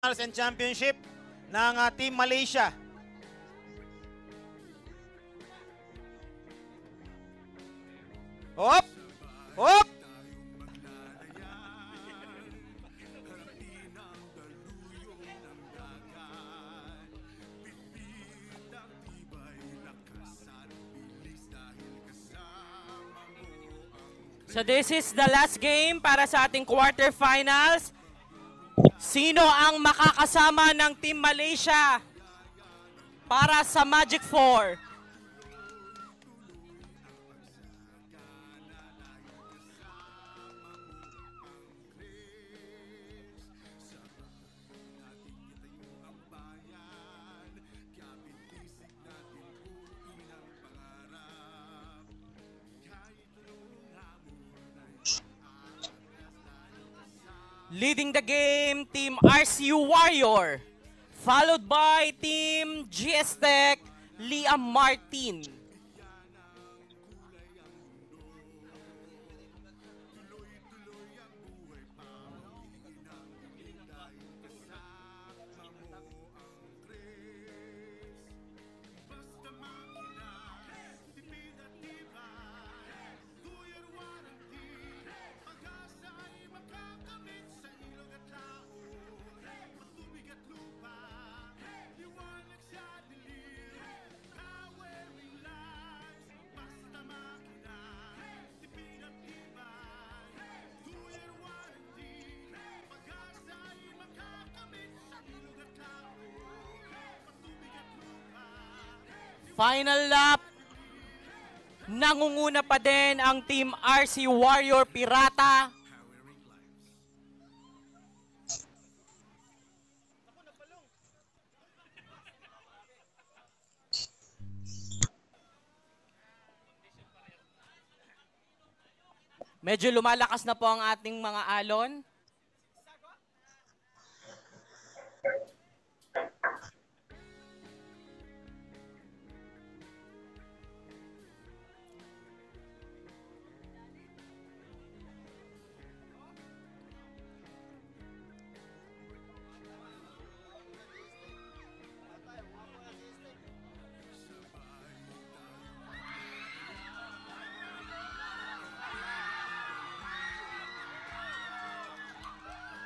and Championship ng Team Malaysia. Hop! Hop! So this is the last game para sa ating quarterfinals. Sino ang makakasama ng Team Malaysia para sa Magic 4? Leading the game, Team RCU Warrior, followed by Team GS Tech, Liam Martin. Final lap, nangunguna pa din ang Team RC Warrior Pirata. Medyo lumalakas na po ang ating mga alon.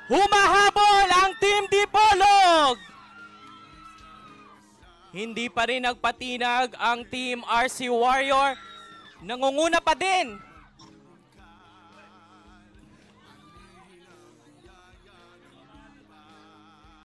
Humahabol ang Team Dipolog! Hindi pa rin nagpatinag ang Team RC Warrior. Nangunguna pa din